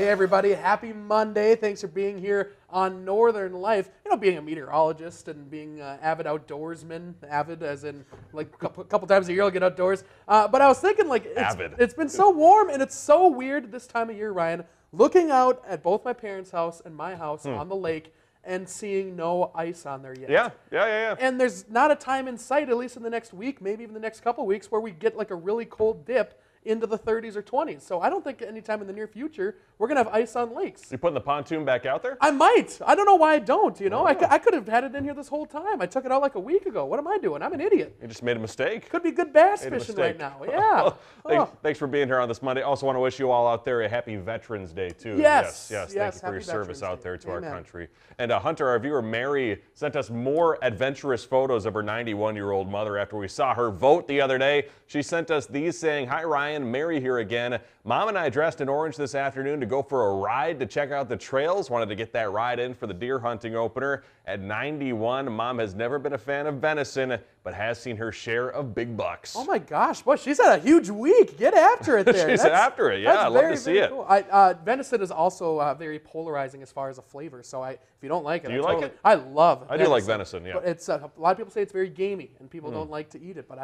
Hey everybody, happy Monday. Thanks for being here on Northern Life. You know, being a meteorologist and being an avid outdoorsman, avid as in like a couple times a year I'll get outdoors. But I was thinking like it's been so warm and it's so weird this time of year, Ryan, looking out at both my parents' house and my house on the lake and seeing no ice on there yet. Yeah. And there's not a time in sight, at least in the next week, maybe even the next couple weeks, where we get like a really cold dip into the 30s or 20s. So I don't think anytime in the near future we're going to have ice on lakes. You putting the pontoon back out there? I might. I don't know why I don't, you know. I could have had it in here this whole time. I took it out like a week ago. What am I doing? I'm an idiot. You just made a mistake. Could be good bass fishing right now. Yeah. Thanks for being here on this Monday. Also want to wish you all out there a happy Veterans Day, too. Yes. Thank you for your service out there to Amen. our country. And Hunter, our viewer Mary, sent us more adventurous photos of her 91-year-old mother after we saw her vote the other day. She sent us these saying, "Hi, Ryan. Mary here again. Mom and I dressed in orange this afternoon to go for a ride to check out the trails. Wanted to get that ride in for the deer hunting opener. At 91, Mom has never been a fan of venison, but has seen her share of big bucks." Oh my gosh, boy, she's had a huge week. Get after it there. She's after it, yeah. I'd love to see it. Cool. Venison is also very polarizing as far as a flavor, so if you don't like it, Do you like it? I love venison. I do like venison, yeah. But it's a lot of people say it's very gamey, and people don't like to eat it, but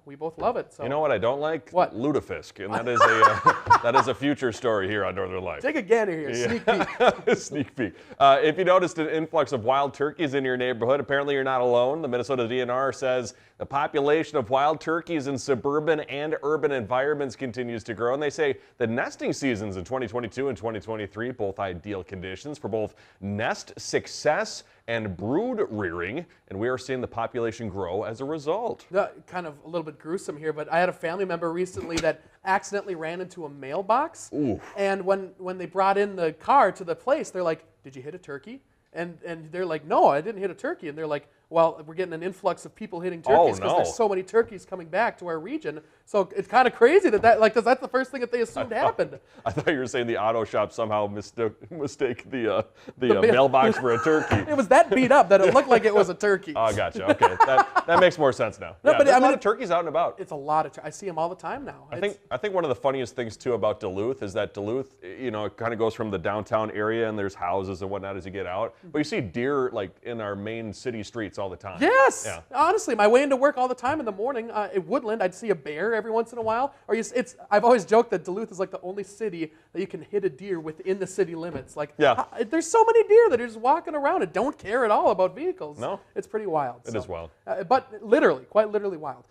we both love it. So. You know what I don't like? What? Lutefisk, and that is a that is a future story here on Northern Life. Take a gander here, sneak peek. Sneak peek. If you noticed an influx of wild turkeys in your neighborhood, apparently you're not alone. The Minnesota DNR says the population of wild turkeys in suburban and urban environments continues to grow, and they say the nesting seasons in 2022 and 2023, both ideal conditions for both nest success and brood rearing, and we are seeing the population grow as a result. Kind of a little bit gruesome here, but I had a family member recently that accidentally ran into a mailbox. Oof. And when they brought in the car to the place, they're like, "Did you hit a turkey?" And they're like, "No, I didn't hit a turkey." And they're like, "Well, we're getting an influx of people hitting turkeys because there's so many turkeys coming back to our region." So it's kind of crazy that because that's the first thing that they assumed happened. I thought you were saying the auto shop somehow mistake the mailbox for a turkey. It was that beat up that it looked like it was a turkey. Oh, gotcha. Okay, that makes more sense now. No, yeah, but there's a lot of turkeys out and about. It's a lot of. I see them all the time now. I think one of the funniest things too about Duluth is that Duluth, it kind of goes from the downtown area and there's houses and whatnot as you get out, but you see deer like in our main city streets all the time. Yes. Yeah. Honestly, my way into work all the time in the morning at Woodland, I'd see a bear every once in a while. I've always joked that Duluth is like the only city that you can hit a deer within the city limits. Like, there's so many deer that are just walking around and don't care at all about vehicles. No. It's pretty wild. It is wild. But literally, quite literally wild.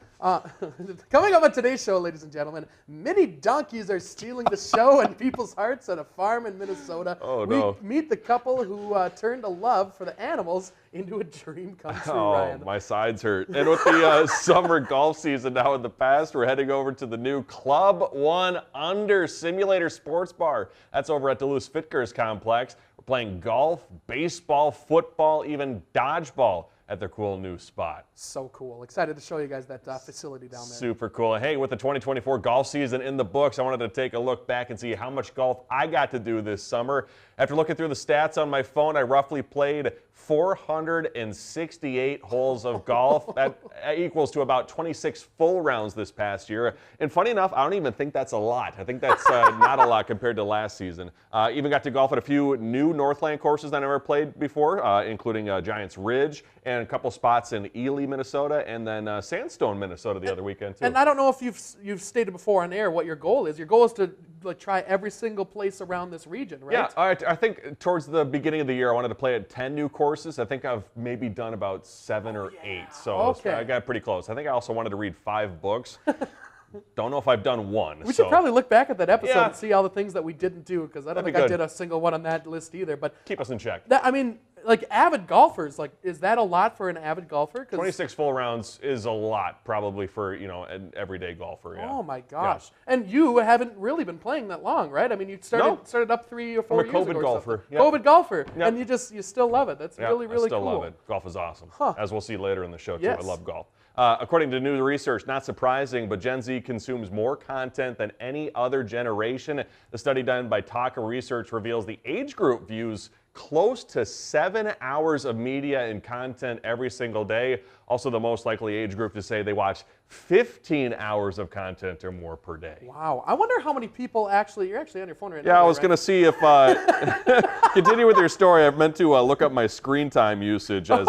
Coming up on today's show, ladies and gentlemen, mini donkeys are stealing the show and people's hearts at a farm in Minnesota. Oh, no. We meet the couple who turned a love for the animals into a dream come true, Ryan. My sides hurt. And with the summer golf season now in the past, we're heading over to the new Club 1 Under Simulator Sports Bar. That's over at Duluth's Fitger's complex. We're playing golf, baseball, football, even dodgeball at their cool new spot. So cool. Excited to show you guys that facility down there. Super cool. Hey, with the 2024 golf season in the books, I wanted to take a look back and see how much golf I got to do this summer. After looking through the stats on my phone, I roughly played 468 holes of golf. That equals to about 26 full rounds this past year. And funny enough, I don't even think that's a lot. I think that's not a lot compared to last season. Even got to golf at a few new Northland courses I never played before, including Giants Ridge and a couple spots in Ely, Minnesota, and then Sandstone, Minnesota the other weekend too. And I don't know if you've stated before on air what your goal is. Your goal is to try every single place around this region, right? Yeah, I think towards the beginning of the year I wanted to play at 10 new courses. I think I've maybe done about 7 or 8, so I got pretty close. I think I also wanted to read 5 books. Don't know if I've done one. We should probably look back at that episode and see all the things that we didn't do, because I don't think I did a single one on that list either. But keep us in check. Like avid golfers, is that a lot for an avid golfer? 26 full rounds is a lot, probably for an everyday golfer. Yeah. Oh my gosh! Yeah. And you haven't really been playing that long, right? I mean, you started up 3 or 4 years ago. I'm a COVID golfer. Yep. COVID golfer, and you still love it. That's really cool. I still love it. Golf is awesome, as we'll see later in the show too. Yes. I love golf. According to new research, not surprising, but Gen Z consumes more content than any other generation. The study done by Taka Research reveals the age group views close to 7 hours of media and content every single day. Also the most likely age group to say they watch 15 hours of content or more per day. Wow. I wonder how many people you're actually on your phone right now. Yeah, I was right? going to see if, continue with your story. I meant to look up my screen time usage as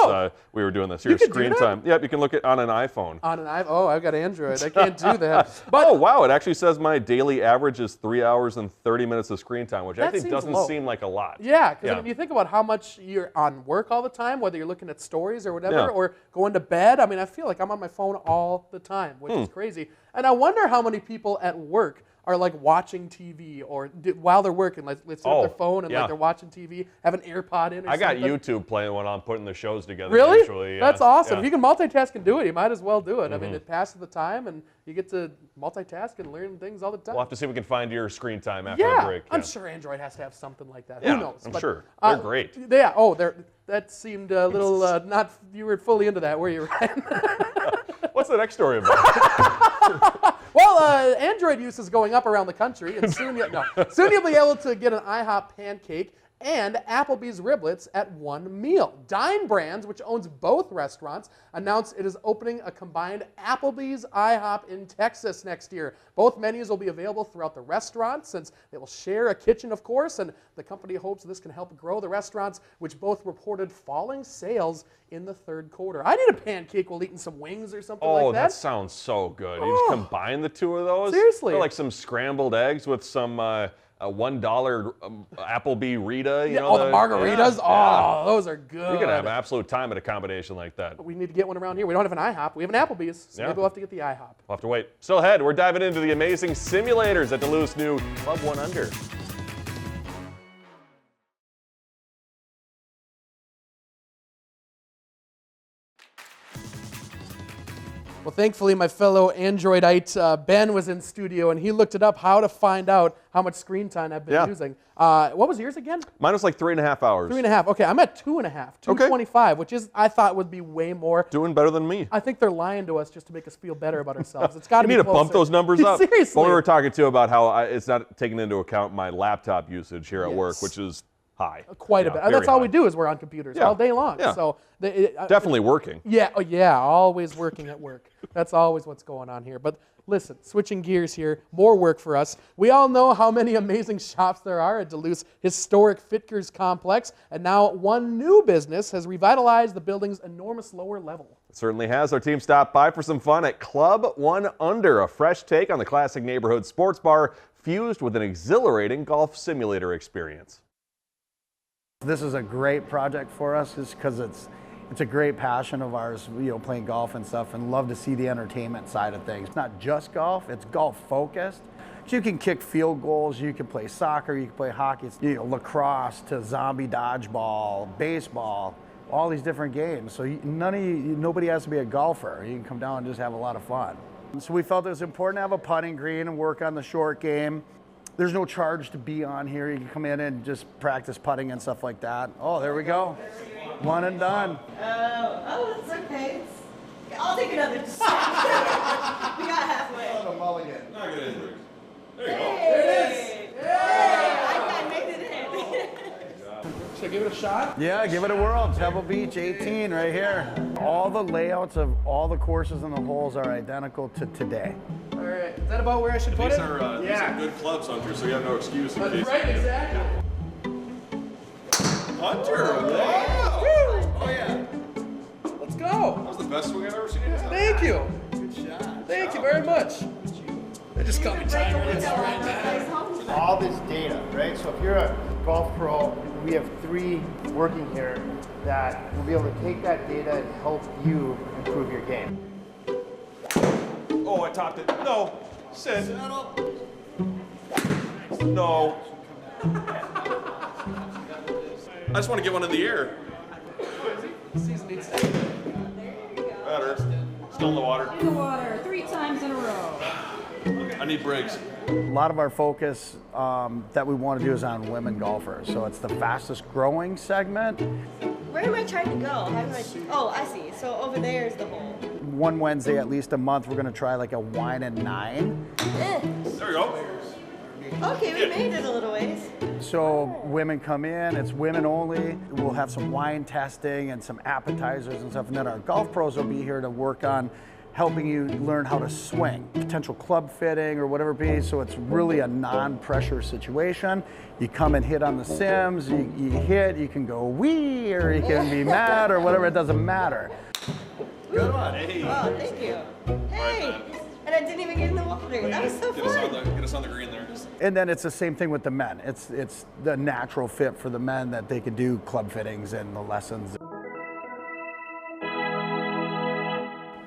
we were doing this. Your screen time. Yep, you can look at on an iPhone. On an iPhone? Oh, I've got Android. I can't do that. But oh, wow. It actually says my daily average is 3 hours and 30 minutes of screen time, which I think doesn't seem like a lot. Yeah, because if you think about how much you're on work all the time, whether you're looking at stories or whatever, or going to bed, I mean, I feel like I'm on my phone all the time, which is crazy. And I wonder how many people at work are like watching TV or while they're working, like let's sit on their phone and like they're watching TV, have an AirPod in or something. I got YouTube playing when I'm putting the shows together. Really? Usually, yeah. That's awesome. If you can multitask and do it, you might as well do it. I mean, it passes the time and you get to multitask and learn things all the time. We'll have to see if we can find your screen time after the break. I'm sure Android has to have something like that. Yeah, Who knows? I'm sure. They're great. Yeah. Oh, that seemed a little not. You were fully into that, were you, Ryan? What's the next story about? Well, Android use is going up around the country, and soon you'll be able to get an IHOP pancake and Applebee's riblets at one meal. Dine Brands, which owns both restaurants, announced it is opening a combined Applebee's IHOP in Texas next year. Both menus will be available throughout the restaurant since they will share a kitchen, of course, and the company hopes this can help grow the restaurants, which both reported falling sales in the third quarter. I need a pancake while eating some wings or something like that. Oh, that sounds so good. You just combine the two of those? Seriously. Or like some scrambled eggs with some a $1 Applebee Rita. You know, the margaritas. Those are good. You can have an absolute time at a combination like that. But we need to get one around here. We don't have an IHOP. We have an Applebee's, so maybe we'll have to get the IHOP. We'll have to wait. Still ahead, we're diving into the amazing simulators at Duluth's new Club 1 Under. Well, thankfully, my fellow Androidite Ben was in studio, and he looked it up how to find out how much screen time I've been using. What was yours again? Mine was like 3.5 hours. 3.5. Okay, I'm at 2.5, 225, which is I thought would be way more. Doing better than me. I think they're lying to us just to make us feel better about ourselves. It's got to be You need to bump those numbers up. Seriously. But we were talking too about how it's not taking into account my laptop usage here at work, which is high. Quite a bit. And that's all we do is we're on computers all day long. Yeah. So definitely working. Yeah, always working at work. That's always what's going on here. But listen, switching gears here, more work for us. We all know how many amazing shops there are at Duluth's historic Fitger's complex, and now one new business has revitalized the building's enormous lower level. It certainly has. Our team stopped by for some fun at Club 1 Under, a fresh take on the classic neighborhood sports bar fused with an exhilarating golf simulator experience. This is a great project for us just because it's a great passion of ours, playing golf and stuff, and love to see the entertainment side of things. It's not just golf, it's golf focused. So you can kick field goals, you can play soccer, you can play hockey, lacrosse to zombie dodgeball, baseball, all these different games. So nobody has to be a golfer. You can come down and just have a lot of fun. So we felt it was important to have a putting green and work on the short game. There's no charge to be on here. You can come in and just practice putting and stuff like that. Oh, there we go. One and done. It's okay. I'll take another. We got halfway. Oh, mulligan. There you go. There it is. I made it in. Should I give it a shot? Yeah, give it a whirl. Pebble Beach 18 right here. All the layouts of all the courses and the holes are identical to today. All right. Is that about where I should put it? These are good clubs, Hunter, so you have no excuse in case. Right, exactly. Hunter, wow! Oh yeah. Let's go. That was the best swing I've ever seen. Thank you. Good shot. Thank you very much. They just call me Tiger. All this data, right? So if you're a golf pro, we have 3 working here that will be able to take that data and help you improve your game. Oh, I topped it. No. Sit. No. I just want to get one in the air. Better. Still in the water. In the water 3 times in a row. I need breaks. A lot of our focus that we want to do is on women golfers. So it's the fastest growing segment. Where am I trying to go? I see. So over there is the hole. One Wednesday, at least a month, we're going to try like a wine and 9. There you go. Okay, we made it a little ways. So women come in, it's women only. We'll have some wine testing and some appetizers and stuff. And then our golf pros will be here to work on helping you learn how to swing, potential club fitting or whatever it be. So it's really a non-pressure situation. You come and hit on the sims, you hit, you can go wee, or you can be mad or whatever, it doesn't matter. Good one. Hey. Oh, thank you. Hey, and I didn't even get in the water. That was so fun. Get us on the green there. And then it's the same thing with the men. It's the natural fit for the men that they could do club fittings and the lessons.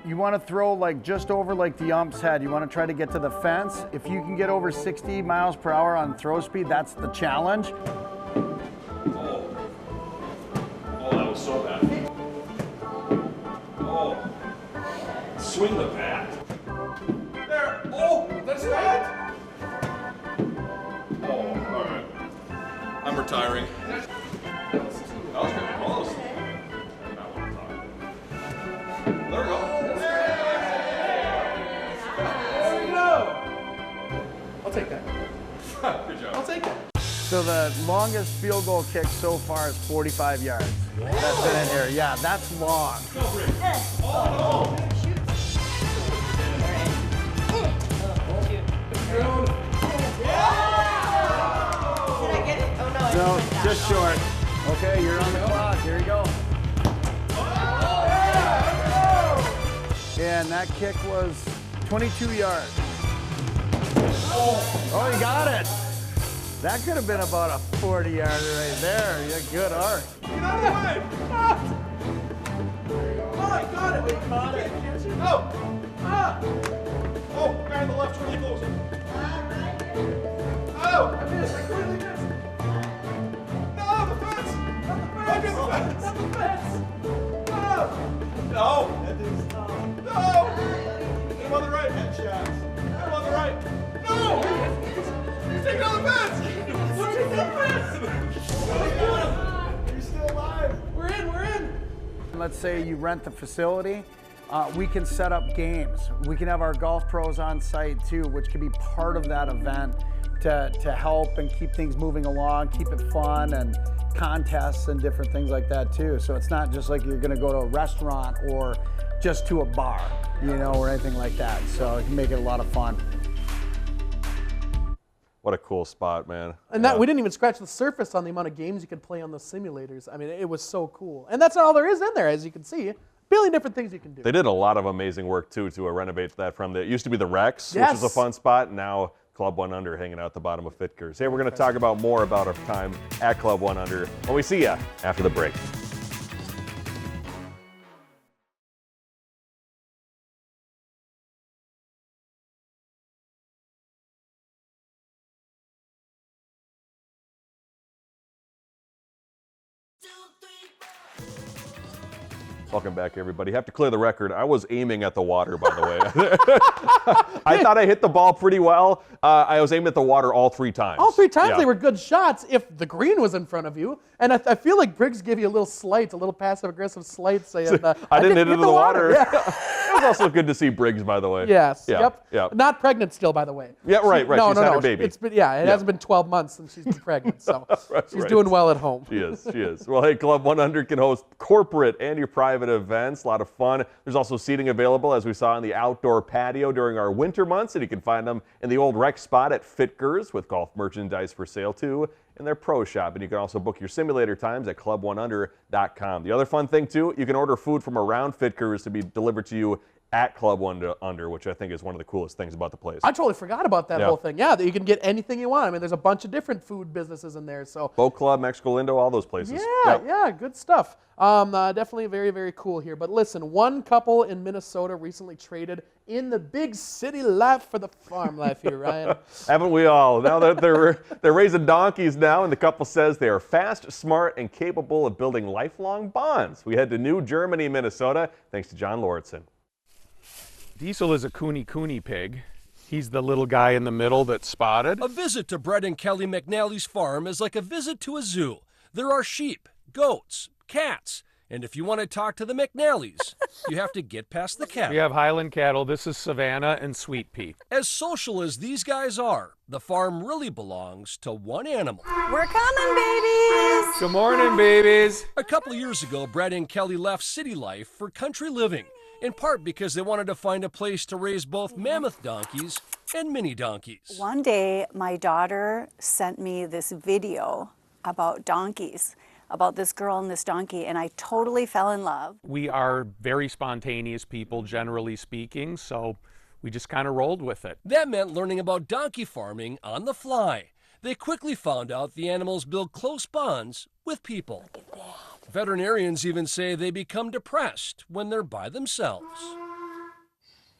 You want to throw like just over like the ump's head. You want to try to get to the fence. If you can get over 60 miles per hour on throw speed, that's the challenge. Oh, that was so bad. Oh, swing the bat. There. Oh, that's bad. Oh, all right. I'm retiring. That was good. Close. There we go. I'll take that. Good job. I'll take that. So the longest field goal kick so far is 45 yards. That's been in here. Yeah, that's long. Did I get it? Oh no, I No, didn't get that. just short. Okay, you're on the clock. Here you go. And that kick was 22 yards. Oh, you got it. That could have been about a 40-yarder right there. Yeah, good arc. Get out of the way. Oh, I got it. We caught it. Oh. Oh, guy on the left's really close. Oh. I missed. I clearly missed. No, the fence. Look at the fence. Not the fence. No. No. I'm on the right. Headshots. I'm on the right. No. He's taking on the fence. What's in the fence? You're still alive. We're in. Let's say you rent the facility. We can set up games. We can have our golf pros on site too, which can be part of that event to help and keep things moving along, keep it fun, and contests and different things like that too. So it's not just like you're gonna go to a restaurant or just to a bar, you know, or anything like that. So it can make it a lot of fun. What a cool spot, man. And that we didn't even scratch the surface on the amount of games you could play on the simulators. I mean, it was so cool. And that's not all there is in there, as you can see. A billion different things you can do. They did a lot of amazing work too to renovate that from it used to be the Rex, which Yes. was a fun spot. And now Club 1 Under hanging out the bottom of Fitger's. Hey, we're going to talk about more about our time at Club 1 Under when we see you after the break. Welcome back, everybody. Have to clear the record. I was aiming at the water, by the way. I thought I hit the ball pretty well. I was aiming at the water all 3 times. All 3 times Yeah. they were good shots if the green was in front of you. And I feel like Briggs gave you a little slight, a little passive-aggressive slight saying, I didn't hit it in the water. Yeah. It was also good to see Briggs, by the way. Yes. Yeah, Yep. yeah. Not pregnant still, by the way. Yeah, right. No, She's no, had no. her baby. It hasn't been 12 months since she's been pregnant, so she's right. doing well at home. She is. Well, hey, Club 100 can host corporate and your private events. A lot of fun. There's also seating available, as we saw in the outdoor patio during our winter months, and you can find them in the old rec spot at Fitger's with golf merchandise for sale, too, in their pro shop. And you can also book your simulator times at club1under.com. The other fun thing, too, you can order food from around Fitger's to be delivered to you at Club 1 Under, which I think is one of the coolest things about the place. I totally forgot about that whole thing. Yeah, that you can get anything you want. I mean, there's a bunch of different food businesses in there. So Boat Club, Mexico Lindo, all those places. yeah, good stuff. Definitely very, very cool here. But listen, one couple in Minnesota recently traded in the big city life for the farm life here, Ryan. Haven't we all? Now that they're raising donkeys now, and the couple says they are fast, smart, and capable of building lifelong bonds. We head to New Germany, Minnesota, thanks to John Lauritsen. Diesel is a cooney pig. He's the little guy in the middle that's spotted. A visit to Brett and Kelly McNally's farm is like a visit to a zoo. There are sheep, goats, cats, and if you want to talk to the McNallys, you have to get past the cattle. We have Highland cattle. This is Savannah and Sweet Pea. As social as these guys are, the farm really belongs to one animal. We're coming, babies! Good morning, babies. A couple of years ago, Brett and Kelly left city life for country living. in part because they wanted to find a place to raise both mammoth donkeys and mini donkeys. One day, my daughter sent me this video about donkeys, about this girl and this donkey, and I totally fell in love. We are very spontaneous people, generally speaking, so we just kind of rolled with it. That meant learning about donkey farming on the fly. They quickly found out the animals build close bonds with people. Look at that. Veterinarians even say they become depressed when they're by themselves.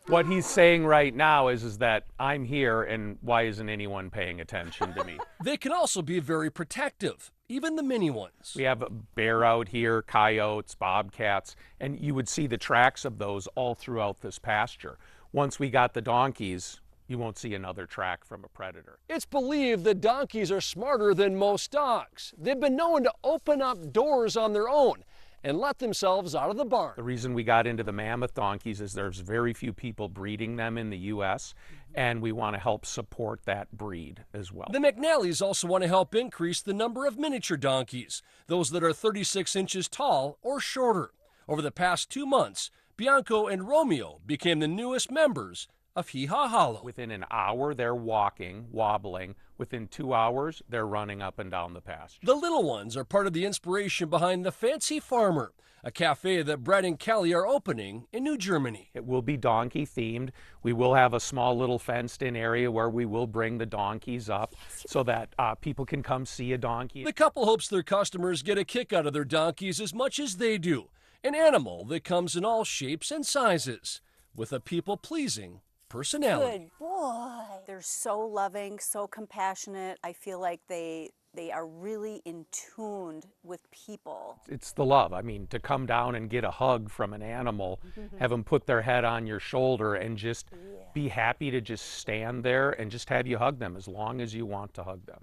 What he's saying right now is that I'm here and why isn't anyone paying attention to me? They can also be very protective, even the mini ones. We have a bear out here, coyotes, bobcats, and you would see the tracks of those all throughout this pasture. Once we got the donkeys, you won't see another track from a predator. It's believed that donkeys are smarter than most dogs. They've been known to open up doors on their own and let themselves out of the barn. The reason we got into the mammoth donkeys is there's very few people breeding them in the U.S., and we want to help support that breed as well. The McNallys also want to help increase the number of miniature donkeys, those that are 36 inches tall or shorter. Over the past 2 months, Bianco and Romeo became the newest members of Hee Haw Hollow. Within an hour, they're walking, wobbling. Within 2 hours, they're running up and down the pasture. The little ones are part of the inspiration behind the Fancy Farmer, a cafe that Brad and Kelly are opening in New Germany. It will be donkey themed. We will have a small little fenced in area where we will bring the donkeys up so that people can come see a donkey. The couple hopes their customers get a kick out of their donkeys as much as they do. An animal that comes in all shapes and sizes with a people-pleasing personality. Good boy. They're so loving, so compassionate. I feel like they are really in tune with people. It's the love. I mean, to come down and get a hug from an animal, have them put their head on your shoulder and just be happy to just stand there and just have you hug them as long as you want to hug them.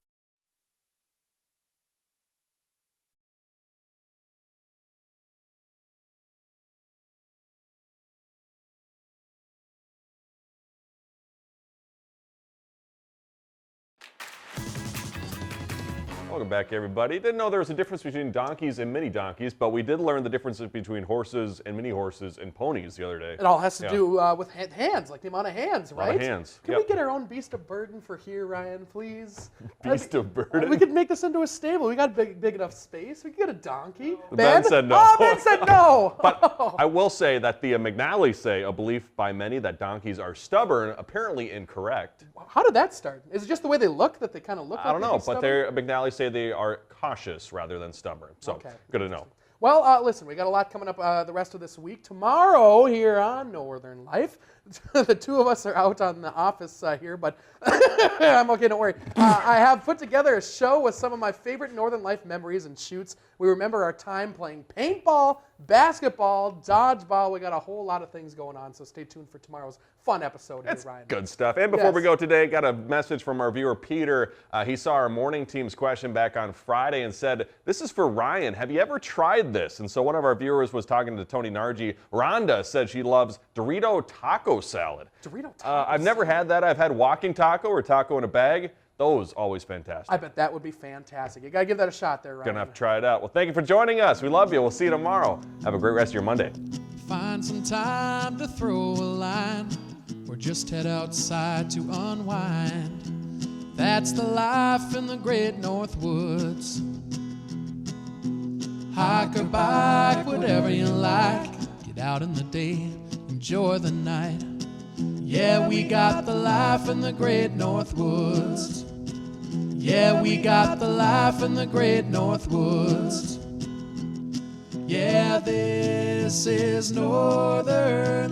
Welcome back, everybody. Didn't know there was a difference between donkeys and mini donkeys, but we did learn the differences between horses and mini horses and ponies the other day. It all has to do with hands, like the amount of hands, right? A lot of hands. Can we get our own beast of burden for here, Ryan, please? Beast of burden? We could make this into a stable. We got big enough space. We could get a donkey. Ben said no. Oh, Ben said no. But I will say that the McNallys say a belief by many that donkeys are stubborn, apparently incorrect. How did that start? Is it just the way they look, that they kind of look I like don't know, but stubborn? McNallys say they are cautious rather than stubborn. So, Okay. good to know. Well, listen, we got a lot coming up the rest of this week. Tomorrow here on Northern Life, the two of us are out on the office here, but I'm okay, don't worry. I have put together a show with some of my favorite Northern Life memories and shoots. We remember our time playing paintball, basketball, dodgeball. We got a whole lot of things going on, so stay tuned for tomorrow's fun episode here, Ryan. Good stuff. And before we go today, got a message from our viewer, Peter. He saw our morning team's question back on Friday and said, this is for Ryan. Have you ever tried this? And so one of our viewers was talking to Tony Nargi. Rhonda said she loves Dorito taco salad. Dorito taco I've never had that. I've had walking taco or taco in a bag. Those always fantastic. I bet that would be fantastic. You got to give that a shot there, Ryan. Gonna have to try it out. Well, thank you for joining us. We love you. We'll see you tomorrow. Have a great rest of your Monday. Find some time to throw a line or just head outside to unwind. That's the life in the great North Woods. Hike or bike, whatever you like. Get out in the day, enjoy the night. Yeah, we got the life in the great North Woods. Yeah, we got the life in the great North Woods. Yeah, this is Northern